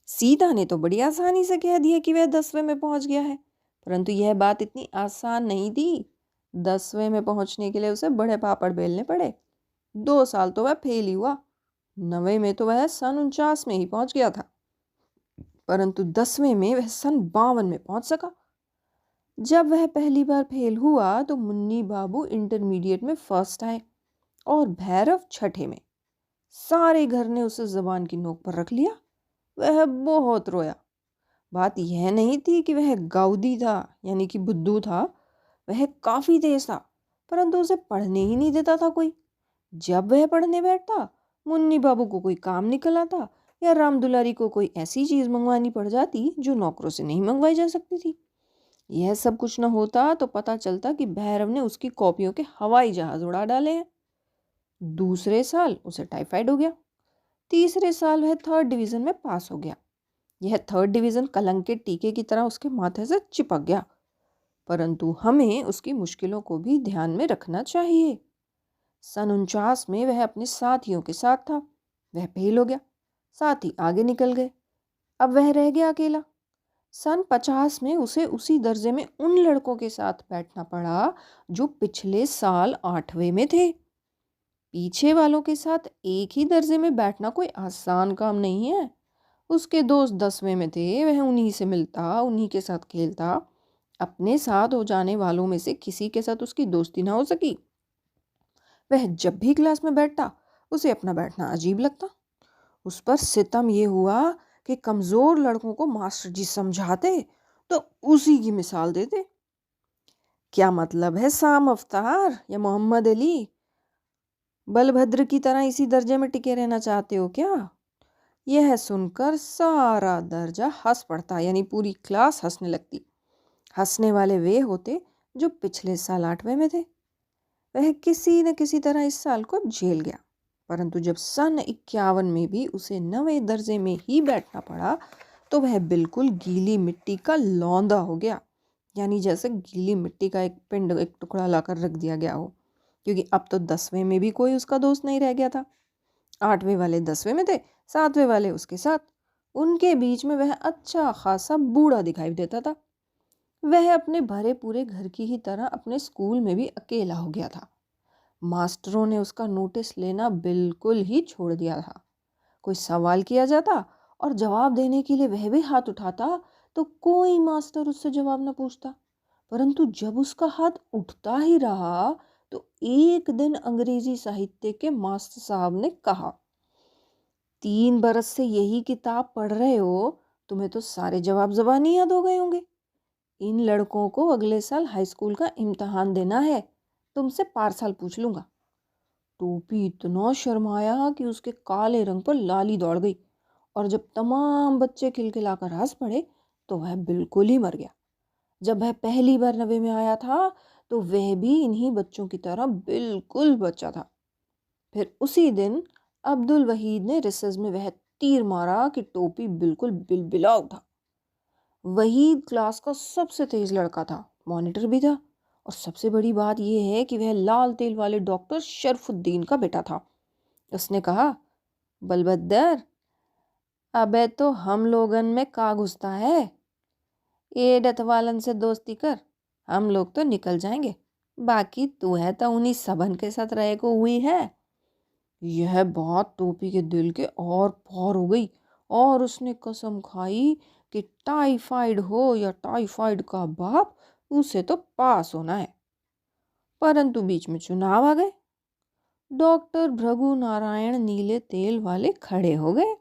सीता ने तो बड़ी आसानी से कह दिया कि वह 10वें में पहुंच गया है, परंतु यह बात इतनी आसान नहीं थी। 10वें में पहुंचने के लिए उसे बड़े पापड़ बेलने पड़े। 2 साल तो वह फेल ही हुआ। 9वें में तो वह सन 49 में ही पहुंच गया था, परंतु 10वें में वह सन 52 में पहुंच सका। जब वह पहली बार फेल हुआ तो मुन्नी बाबू इंटरमीडिएट में फर्स्ट आए और भैरव छठे में। सारे घर ने उसे जबान की नोक पर रख लिया। वह बहुत रोया। बात यह नहीं थी कि वह गाउदी था, यानी कि बुद्धू था। वह काफी तेज था, परंतु उसे पढ़ने ही नहीं देता था कोई। जब वह पढ़ने बैठता, मुन्नी बाबू को कोई काम निकल आता या राम दुलारी को कोई ऐसी चीज मंगवानी पड़ जाती जो नौकरों से नहीं मंगवाई जा सकती थी। यह सब कुछ न होता तो पता चलता कि भैरव ने उसकी कॉपियों के हवाई जहाज उड़ा डाले हैं। दूसरे साल उसे टाइफाइड हो गया। तीसरे साल वह 3rd डिवीजन में पास हो गया। यह 3rd डिवीजन कलंक के टीके की तरह उसके माथे से चिपक गया, परंतु हमें उसकी मुश्किलों को भी ध्यान में रखना चाहिए। सन 49 में वह अपने साथियों के साथ था। वह फेल हो गया, साथी आगे निकल गए, अब वह रह गया अकेला। सन 50 में उसे उसी दर्जे में उन लड़कों के साथ बैठना पड़ा जो पिछले साल 8वें में थे। पीछे वालों के साथ एक ही दर्जे में बैठना कोई आसान काम नहीं है। उसके दोस्त 10वें में थे, वह उन्हीं से मिलता, उन्हीं के साथ खेलता। अपने साथ हो जाने वालों में से किसी के साथ उसकी दोस्ती ना हो सकी। वह जब भी क्लास में बैठता उसे अपना बैठना अजीब लगता। उस पर सितम ये हुआ कि कमज़ोर लड़कों को मास्टर जी समझाते तो उसी की मिसाल देते। क्या मतलब है शाम अफ्तार या मोहम्मद अली, बलभद्र की तरह इसी दर्जे में टिके रहना चाहते हो क्या? यह सुनकर सारा दर्जा हंस पड़ता, यानी पूरी क्लास हंसने लगती। हंसने वाले वे होते जो पिछले साल 8वें में थे। वह किसी न किसी तरह इस साल को झेल गया, परंतु जब सन 51 में भी उसे 9वें दर्जे में ही बैठना पड़ा तो वह बिल्कुल गीली मिट्टी का लौंदा हो गया, यानी जैसे गीली मिट्टी का एक पिंड, एक टुकड़ा लाकर रख दिया गया हो, क्योंकि अब तो 10वें में भी कोई उसका दोस्त नहीं रह गया था। 8वें वाले 10वें में थे, 7वें वाले उसके साथ। उनके बीच में वह अच्छा खासा बूढ़ा दिखाई देता था। वह अपने भरे पूरे घर की ही तरह अपने स्कूल में भी अकेला हो गया था। मास्टरों ने उसका नोटिस लेना बिल्कुल ही छोड़ दिया था। कोई सवाल किया जाता और जवाब देने के लिए वह भी हाथ उठाता तो कोई मास्टर उससे जवाब न पूछता। परंतु जब उसका हाथ उठता ही रहा तो एक दिन अंग्रेजी साहित्य के मास्टर साहब ने कहा, 3 बरस से यही किताब पढ़ रहे हो, तुम्हें तो सारे जवाब ज़बानी याद हो गए होंगे। इन लड़कों को अगले साल हाई स्कूल का इम्तहान देना है, तुमसे पार्सल पूछ लूँगा। टोपी इतना शर्माया कि उसके काले रंग पर लाली दौड़ गई, और जब तमाम बच्चे खिलखिलाकर हंस पड़े तो वह बिल्कुल ही मर गया। जब वह पहली बार 9वें में आया था तो वह भी इन्हीं बच्चों की तरह बिल्कुल बच्चा था। फिर उसी दिन अब्दुल वहीद ने रिसेस में वह तीर मारा कि टोपी बिल्कुल बिलबिला उठा। वहीद क्लास का सबसे तेज लड़का था, मॉनिटर भी था, और सबसे बड़ी बात यह है कि वह लाल तेल वाले डॉक्टर शरफुद्दीन का बेटा था। उसने कहा, बलबद्दर, अबे तो हम लोगन में का घुसता है, ए डथवालन से दोस्ती कर, हम लोग तो निकल जाएंगे, बाकी तू है तो उन्हीं सबन के साथ रहे को हुई है। यह बात टोपी के दिल के और पार हो गई, और उसने कसम खाई कि टाइफाइड हो या टाइफाइड का बाप, उसे तो पास होना है। परंतु बीच में चुनाव आ गए। डॉक्टर भृगु नारायण नीले तेल वाले खड़े हो गए।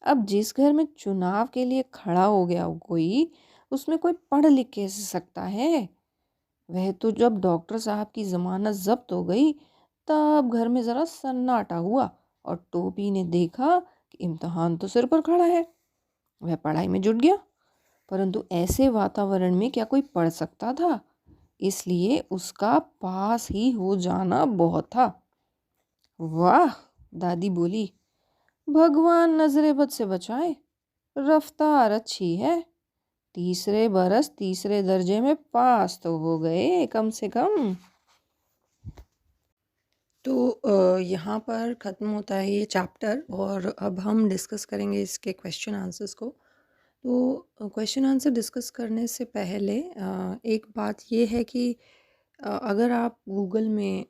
अब जिस घर में चुनाव के लिए खड़ा हो गया हो कोई, उसमें कोई पढ़ लिख कैसे सकता है? वह तो जब डॉक्टर साहब की जमानत जब्त हो गई तब घर में ज़रा सन्नाटा हुआ, और टोपी ने देखा कि इम्तहान तो सिर पर खड़ा है। वह पढ़ाई में जुट गया, परंतु ऐसे वातावरण में क्या कोई पढ़ सकता था? इसलिए उसका पास ही हो जाना बहुत था। वाह, दादी बोली, भगवान नजरे बद से बचाए, रफ्तार अच्छी है। तीसरे बरस तीसरे दर्जे में पास तो हो गए कम से कम। तो यहाँ पर ख़त्म होता है ये चैप्टर, और अब हम डिस्कस करेंगे इसके क्वेश्चन आंसर्स को। तो क्वेश्चन आंसर डिस्कस करने से पहले एक बात ये है कि अगर आप गूगल में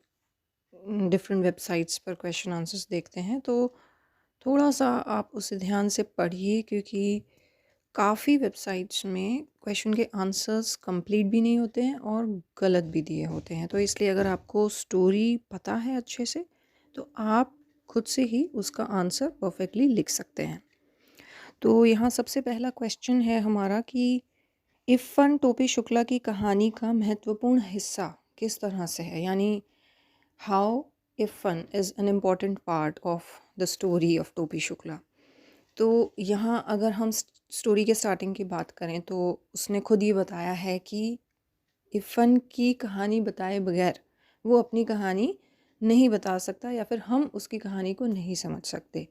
डिफरेंट वेबसाइट्स पर क्वेश्चन आंसर्स देखते हैं तो थोड़ा सा आप उसे ध्यान से पढ़िए, क्योंकि काफ़ी वेबसाइट्स में क्वेश्चन के आंसर्स कंप्लीट भी नहीं होते हैं और गलत भी दिए होते हैं। तो इसलिए अगर आपको स्टोरी पता है अच्छे से तो आप खुद से ही उसका आंसर परफेक्टली लिख सकते हैं। तो यहाँ सबसे पहला क्वेश्चन है हमारा कि इफ़न टोपी शुक्ला की कहानी का महत्वपूर्ण हिस्सा किस तरह से है, यानी how Iffan is an important part of the story of Topi Shukla. तो यहाँ अगर हम स्टोरी के स्टार्टिंग की बात करें तो उसने खुद ये बताया है कि इफ़न की कहानी बताए बगैर वो अपनी कहानी नहीं बता सकता, या फिर हम उसकी कहानी को नहीं समझ सकते।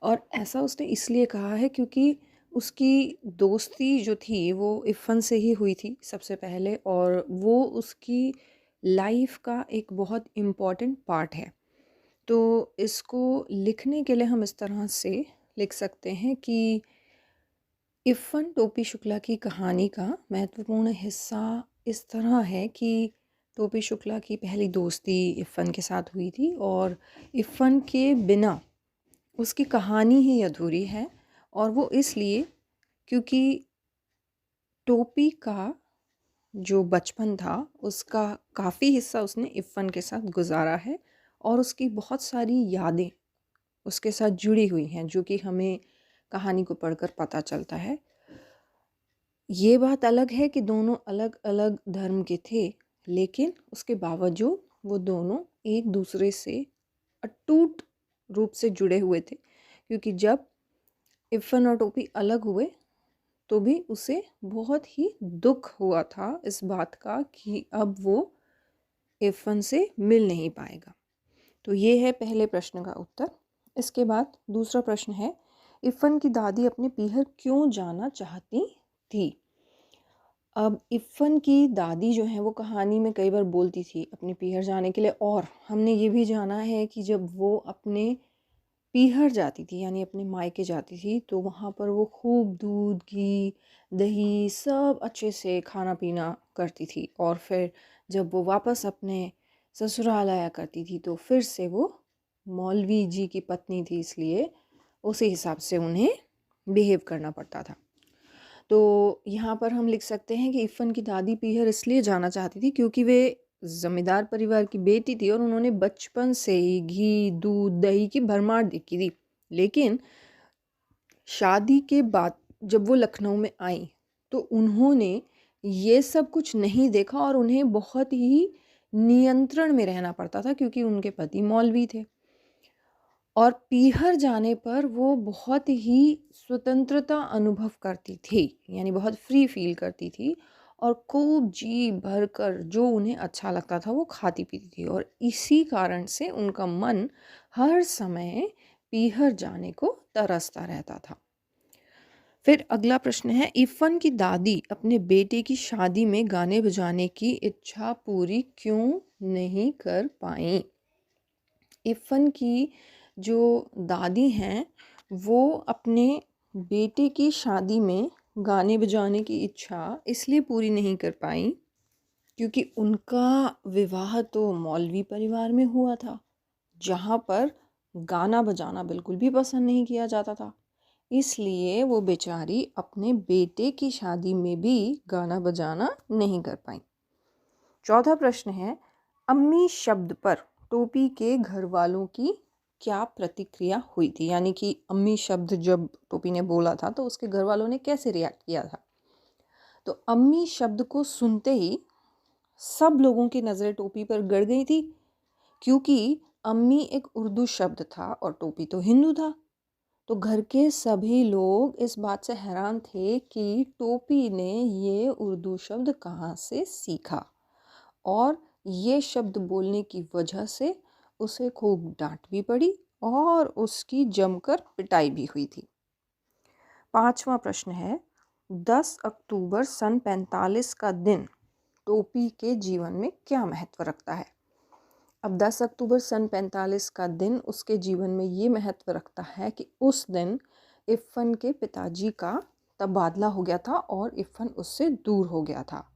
और ऐसा उसने इसलिए कहा है क्योंकि उसकी दोस्ती जो थी वो इफ़न से ही हुई थी सबसे पहले, और वो उसकी लाइफ का एक बहुत इम्पॉर्टेंट पार्ट है। तो इसको लिखने के लिए हम इस तरह से लिख सकते हैं कि इफ़न टोपी शुक्ला की कहानी का महत्वपूर्ण हिस्सा इस तरह है कि टोपी शुक्ला की पहली दोस्ती इफ़न के साथ हुई थी, और इफ़न के बिना उसकी कहानी ही अधूरी है। और वो इसलिए क्योंकि टोपी का जो बचपन था उसका काफ़ी हिस्सा उसने इफ़न के साथ गुजारा है, और उसकी बहुत सारी यादें उसके साथ जुड़ी हुई हैं, जो कि हमें कहानी को पढ़कर पता चलता है। ये बात अलग है कि दोनों अलग अलग धर्म के थे, लेकिन उसके बावजूद वो दोनों एक दूसरे से अटूट रूप से जुड़े हुए थे, क्योंकि जब इफ़न और टोपी अलग हुए तो भी उसे बहुत ही दुख हुआ था इस बात का कि अब वो इफ़न से मिल नहीं पाएगा। तो ये है पहले प्रश्न का उत्तर। इसके बाद दूसरा प्रश्न है, इफ़न की दादी अपने पीहर क्यों जाना चाहती थी? अब इफ़न की दादी जो है वो कहानी में कई बार बोलती थी अपने पीहर जाने के लिए, और हमने ये भी जाना है कि जब वो अपने पीहर जाती थी यानी अपने मायके जाती थी तो वहाँ पर वो खूब दूध, घी, दही सब अच्छे से खाना पीना करती थी, और फिर जब वो वापस अपने ससुराल आया करती थी तो फिर से वो मौलवी जी की पत्नी थी, इसलिए उसी हिसाब से उन्हें बिहेव करना पड़ता था। तो यहाँ पर हम लिख सकते हैं कि इफ़न की दादी पीहर इसलिए जाना चाहती थी क्योंकि वे ज़मींदार परिवार की बेटी थी और उन्होंने बचपन से ही घी, दूध, दही की भरमार देखी थी। लेकिन शादी के बाद जब वो लखनऊ में आई तो उन्होंने ये सब कुछ नहीं देखा और उन्हें बहुत ही नियंत्रण में रहना पड़ता था क्योंकि उनके पति मौलवी थे। और पीहर जाने पर वो बहुत ही स्वतंत्रता अनुभव करती थी, यानी बहुत फ्री फील करती थी और खूब जी भरकर जो उन्हें अच्छा लगता था वो खाती पीती थी, और इसी कारण से उनका मन हर समय पीहर जाने को तरसता रहता था। फिर अगला प्रश्न है, इफ़न की दादी अपने बेटे की शादी में गाने बजाने की इच्छा पूरी क्यों नहीं कर पाई? इफ़न की जो दादी हैं वो अपने बेटे की शादी में गाने बजाने की इच्छा इसलिए पूरी नहीं कर पाई क्योंकि उनका विवाह तो मौलवी परिवार में हुआ था, जहाँ पर गाना बजाना बिल्कुल भी पसंद नहीं किया जाता था। इसलिए वो बेचारी अपने बेटे की शादी में भी गाना बजाना नहीं कर पाई। चौथा प्रश्न है, अम्मी शब्द पर टोपी के घर वालों की क्या प्रतिक्रिया हुई थी? यानी कि अम्मी शब्द जब टोपी ने बोला था तो उसके घर वालों ने कैसे रिएक्ट किया था? तो अम्मी शब्द को सुनते ही सब लोगों की नज़रें टोपी पर गड़ गई थी, क्योंकि अम्मी एक उर्दू शब्द था और टोपी तो हिंदू था। तो घर के सभी लोग इस बात से हैरान थे कि टोपी ने ये उर्दू शब्द कहाँ से सीखा, और ये शब्द बोलने की वजह से उसे खूब डांट भी पड़ी और उसकी जमकर पिटाई भी हुई थी। पांचवा प्रश्न है, 10 अक्टूबर सन 45 का दिन टोपी के जीवन में क्या महत्व रखता है? अब 10 अक्टूबर सन 45 का दिन उसके जीवन में ये महत्व रखता है कि उस दिन इफ़न के पिताजी का तबादला हो गया था और इफ़न उससे दूर हो गया था,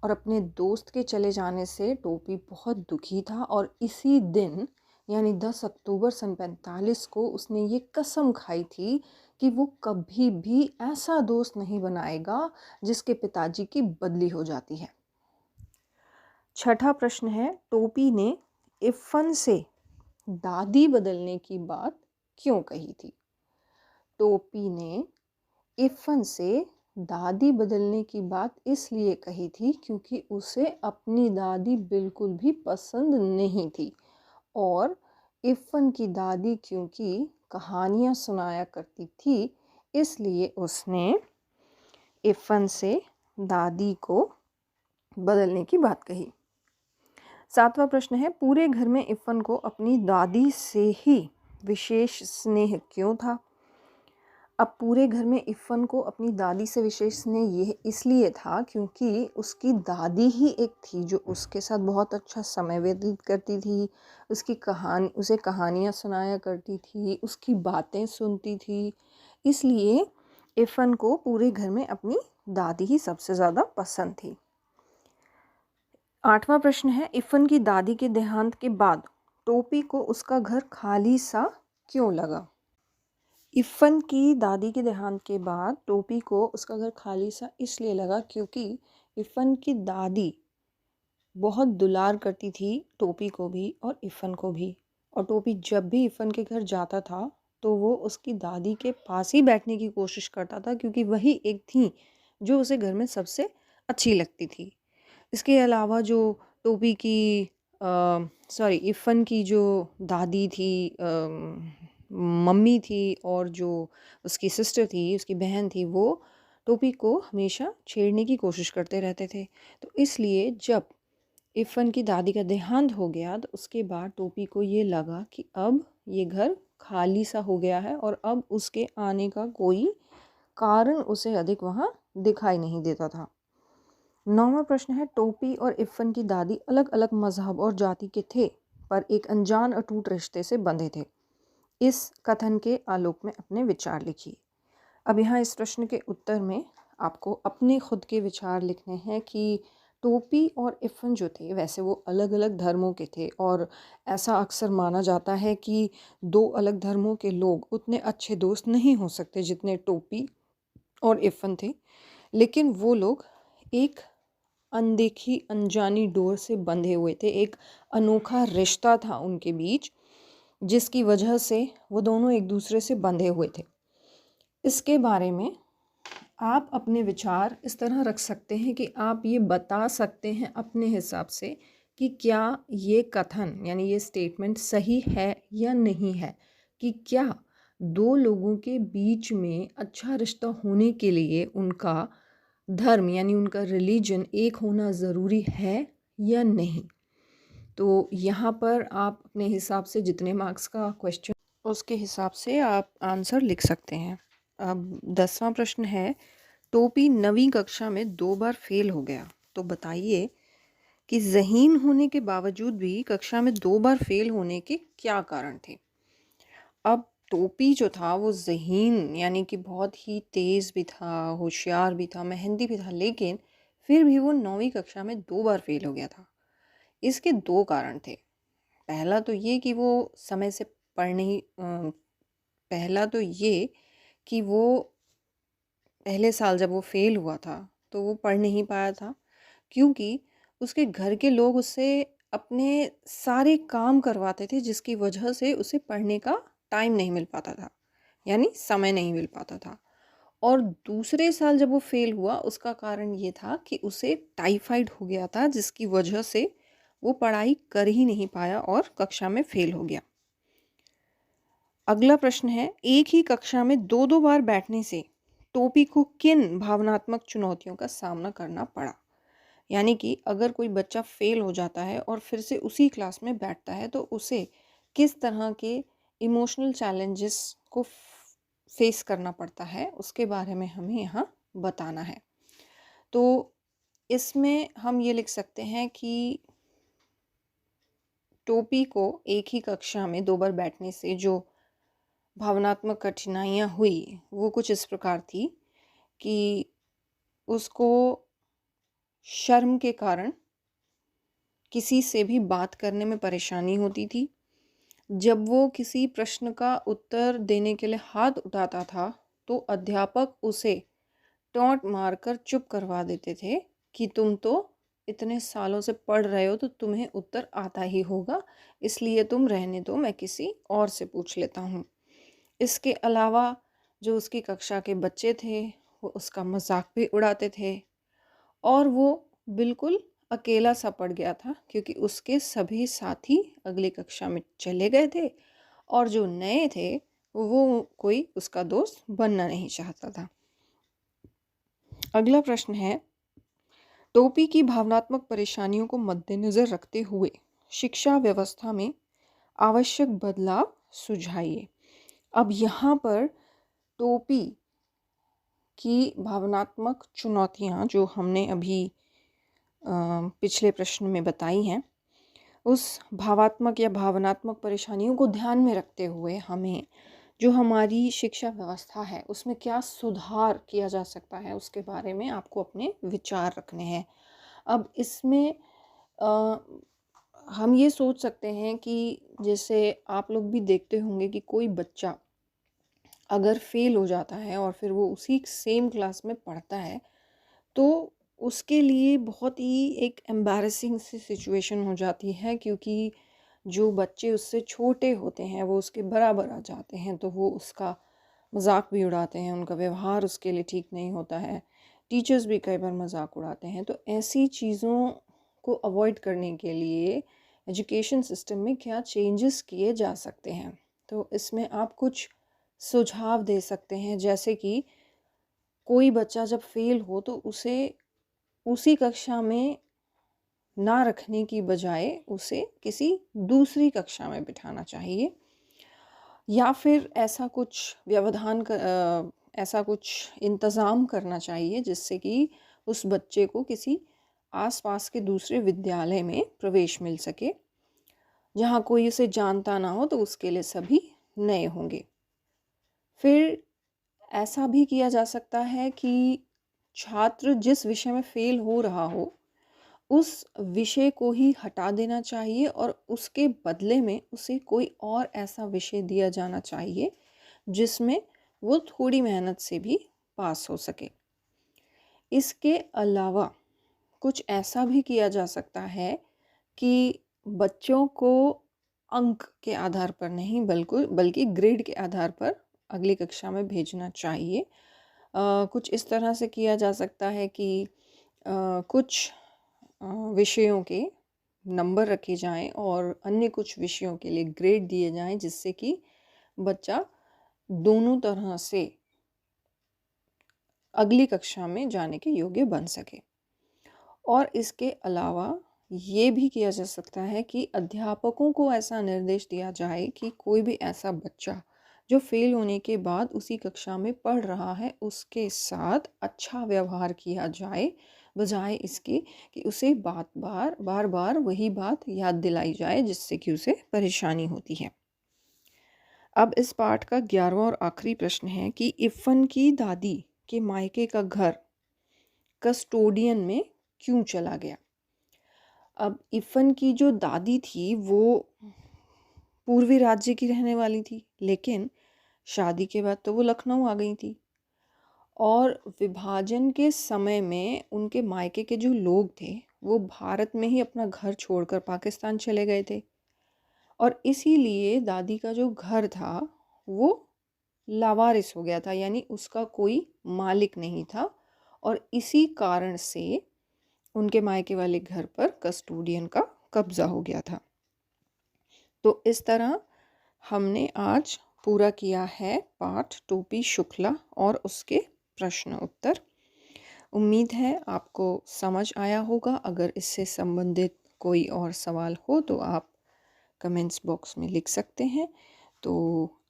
और अपने दोस्त के चले जाने से टोपी बहुत दुखी था, और इसी दिन यानी 10 अक्टूबर सन 45 को उसने ये कसम खाई थी कि वो कभी भी ऐसा दोस्त नहीं बनाएगा जिसके पिताजी की बदली हो जाती है। छठा प्रश्न है, टोपी ने इफ़न से दादी बदलने की बात क्यों कही थी? टोपी ने इफ़न से दादी बदलने की बात इसलिए कही थी क्योंकि उसे अपनी दादी बिल्कुल भी पसंद नहीं थी, और इफ़न की दादी क्योंकि कहानियाँ सुनाया करती थी इसलिए उसने इफ़न से दादी को बदलने की बात कही। सातवां प्रश्न है, पूरे घर में इफ़न को अपनी दादी से ही विशेष स्नेह क्यों था? अब पूरे घर में इफ़न को अपनी दादी से विशेष स्नेह ये इसलिए था क्योंकि उसकी दादी ही एक थी जो उसके साथ बहुत अच्छा समय व्यतीत करती थी, उसे कहानियाँ सुनाया करती थी, उसकी बातें सुनती थी। इसलिए इफ़न को पूरे घर में अपनी दादी ही सबसे ज़्यादा पसंद थी। आठवां प्रश्न है, इफ़न की दादी के देहांत के बाद टोपी को उसका घर खाली सा क्यों लगा? इफ़न की दादी के देहांत के बाद टोपी को उसका घर खाली सा इसलिए लगा क्योंकि इफ़न की दादी बहुत दुलार करती थी टोपी को भी और इफ़न को भी, और टोपी जब भी इफ़न के घर जाता था तो वो उसकी दादी के पास ही बैठने की कोशिश करता था, क्योंकि वही एक थी जो उसे घर में सबसे अच्छी लगती थी। इसके अलावा जो टोपी की इफ़न की जो दादी थी, मम्मी थी, और जो उसकी सिस्टर थी, उसकी बहन थी, वो टोपी को हमेशा छेड़ने की कोशिश करते रहते थे। तो इसलिए जब इफ़न की दादी का देहांत हो गया तो उसके बाद टोपी को ये लगा कि अब ये घर खाली सा हो गया है और अब उसके आने का कोई कारण उसे अधिक वहाँ दिखाई नहीं देता था। 9वां प्रश्न है, टोपी और इफ़न की दादी अलग अलग मजहब और जाति के थे पर एक अनजान अटूट रिश्ते से बंधे थे। इस कथन के आलोक में अपने विचार लिखिए। अब यहाँ इस प्रश्न के उत्तर में आपको अपने खुद के विचार लिखने हैं कि टोपी और इफ़न जो थे वैसे वो अलग अलग धर्मों के थे, और ऐसा अक्सर माना जाता है कि दो अलग धर्मों के लोग उतने अच्छे दोस्त नहीं हो सकते जितने टोपी और इफ़न थे। लेकिन वो लोग एक अनदेखी अनजानी डोर से बंधे हुए थे, एक अनोखा रिश्ता था उनके बीच जिसकी वजह से वो दोनों एक दूसरे से बंधे हुए थे। इसके बारे में आप अपने विचार इस तरह रख सकते हैं कि आप ये बता सकते हैं अपने हिसाब से कि क्या ये कथन यानी ये स्टेटमेंट सही है या नहीं है, कि क्या दो लोगों के बीच में अच्छा रिश्ता होने के लिए उनका धर्म यानी उनका रिलीजन एक होना ज़रूरी है या नहीं। तो यहाँ पर आप अपने हिसाब से जितने मार्क्स का क्वेश्चन उसके हिसाब से आप आंसर लिख सकते हैं। अब 10वां प्रश्न है, टोपी 9वीं कक्षा में 2 बार फेल हो गया, तो बताइए कि ज़हीन होने के बावजूद भी कक्षा में 2 बार फेल होने के क्या कारण थे। अब टोपी जो था वो ज़हीन यानी कि बहुत ही तेज़ भी था, होशियार भी था, मेहनती भी था, लेकिन फिर भी वो 9वीं कक्षा में 2 बार फेल हो गया था। इसके 2 कारण थे। पहला तो ये कि वो समय से पढ़ नहीं पहला तो ये कि वो पहले साल जब वो फेल हुआ था तो वो पढ़ नहीं पाया था, क्योंकि उसके घर के लोग उससे अपने सारे काम करवाते थे जिसकी वजह से उसे पढ़ने का टाइम नहीं मिल पाता था, यानी समय नहीं मिल पाता था। और दूसरे साल जब वो फेल हुआ उसका कारण ये था कि उसे टाइफाइड हो गया था जिसकी वजह से वो पढ़ाई कर ही नहीं पाया और कक्षा में फेल हो गया। अगला प्रश्न है, एक ही कक्षा में 2-2 बार बैठने से टोपी को किन भावनात्मक चुनौतियों का सामना करना पड़ा? यानी कि अगर कोई बच्चा फेल हो जाता है और फिर से उसी क्लास में बैठता है तो उसे किस तरह के इमोशनल चैलेंजेस को फेस करना पड़ता है, उसके बारे में हमें यहाँ बताना है। तो इसमें हम ये लिख सकते हैं कि टोपी को एक ही कक्षा में 2 बार बैठने से जो भावनात्मक कठिनाइयाँ हुई वो कुछ इस प्रकार थी कि उसको शर्म के कारण किसी से भी बात करने में परेशानी होती थी। जब वो किसी प्रश्न का उत्तर देने के लिए हाथ उठाता था तो अध्यापक उसे टॉन्ट मारकर चुप करवा देते थे कि तुम तो इतने सालों से पढ़ रहे हो तो तुम्हें उत्तर आता ही होगा, इसलिए तुम रहने दो, मैं किसी और से पूछ लेता हूँ। इसके अलावा जो उसकी कक्षा के बच्चे थे वो उसका मजाक भी उड़ाते थे और वो बिल्कुल अकेला सा पड़ गया था क्योंकि उसके सभी साथी अगली कक्षा में चले गए थे और जो नए थे वो कोई उसका दोस्त बनना नहीं चाहता था। अगला प्रश्न है, टोपी की भावनात्मक परेशानियों को मद्देनज़र रखते हुए शिक्षा व्यवस्था में आवश्यक बदलाव सुझाइए। अब यहाँ पर टोपी की भावनात्मक चुनौतियाँ जो हमने अभी पिछले प्रश्न में बताई हैं, उस भावात्मक या भावनात्मक परेशानियों को ध्यान में रखते हुए हमें जो हमारी शिक्षा व्यवस्था है उसमें क्या सुधार किया जा सकता है उसके बारे में आपको अपने विचार रखने हैं। अब इसमें अ, हम ये सोच सकते हैं कि जैसे आप लोग भी देखते होंगे कि कोई बच्चा अगर फेल हो जाता है और फिर वो उसी सेम क्लास में पढ़ता है तो उसके लिए बहुत ही एक एम्बैरेसिंग सी सिचुएशन हो जाती है, क्योंकि जो बच्चे उससे छोटे होते हैं वो उसके बराबर आ जाते हैं तो वो उसका मजाक भी उड़ाते हैं, उनका व्यवहार उसके लिए ठीक नहीं होता है। टीचर्स भी कई बार मजाक उड़ाते हैं। तो ऐसी चीज़ों को अवॉइड करने के लिए एजुकेशन सिस्टम में क्या चेंजेस किए जा सकते हैं, तो इसमें आप कुछ सुझाव दे सकते हैं। जैसे कि कोई बच्चा जब फेल हो तो उसे उसी कक्षा में ना रखने की बजाय उसे किसी दूसरी कक्षा में बिठाना चाहिए, या फिर ऐसा कुछ ऐसा कुछ इंतज़ाम करना चाहिए जिससे कि उस बच्चे को किसी आसपास के दूसरे विद्यालय में प्रवेश मिल सके, जहाँ कोई उसे जानता ना हो तो उसके लिए सभी नए होंगे। फिर ऐसा भी किया जा सकता है कि छात्र जिस विषय में फेल हो रहा हो उस विषय को ही हटा देना चाहिए और उसके बदले में उसे कोई और ऐसा विषय दिया जाना चाहिए जिसमें वो थोड़ी मेहनत से भी पास हो सके। इसके अलावा कुछ ऐसा भी किया जा सकता है कि बच्चों को अंक के आधार पर नहीं बल्कि ग्रेड के आधार पर अगली कक्षा में भेजना चाहिए। कुछ इस तरह से किया जा सकता है कि कुछ विषयों के नंबर रखे जाएं और अन्य कुछ विषयों के लिए ग्रेड दिए जाएं, जिससे कि बच्चा दोनों तरह से अगली कक्षा में जाने के योग्य बन सके। और इसके अलावा ये भी किया जा सकता है कि अध्यापकों को ऐसा निर्देश दिया जाए कि कोई भी ऐसा बच्चा जो फेल होने के बाद उसी कक्षा में पढ़ रहा है उसके साथ अच्छा व्यवहार किया जाए, बजाय इसके कि उसे बार बार वही बात याद दिलाई जाए जिससे कि उसे परेशानी होती है। अब इस पाठ का 11वां और आखिरी प्रश्न है कि इफ़न की दादी के मायके का घर कस्टोडियन में क्यों चला गया। अब इफ़न की जो दादी थी वो पूर्वी राज्य की रहने वाली थी, लेकिन शादी के बाद तो वो लखनऊ आ गई थी और विभाजन के समय में उनके मायके के जो लोग थे वो भारत में ही अपना घर छोड़कर पाकिस्तान चले गए थे और इसीलिए दादी का जो घर था वो लावारिस हो गया था, यानी उसका कोई मालिक नहीं था और इसी कारण से उनके मायके वाले घर पर कस्टोडियन का कब्जा हो गया था। तो इस तरह हमने आज पूरा किया है पाठ टोपी शुक्ला और उसके प्रश्न उत्तर। उम्मीद है आपको समझ आया होगा। अगर इससे संबंधित कोई और सवाल हो तो आप कमेंट्स बॉक्स में लिख सकते हैं। तो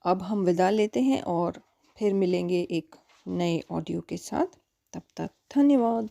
अब हम विदा लेते हैं और फिर मिलेंगे एक नए ऑडियो के साथ। तब तक धन्यवाद।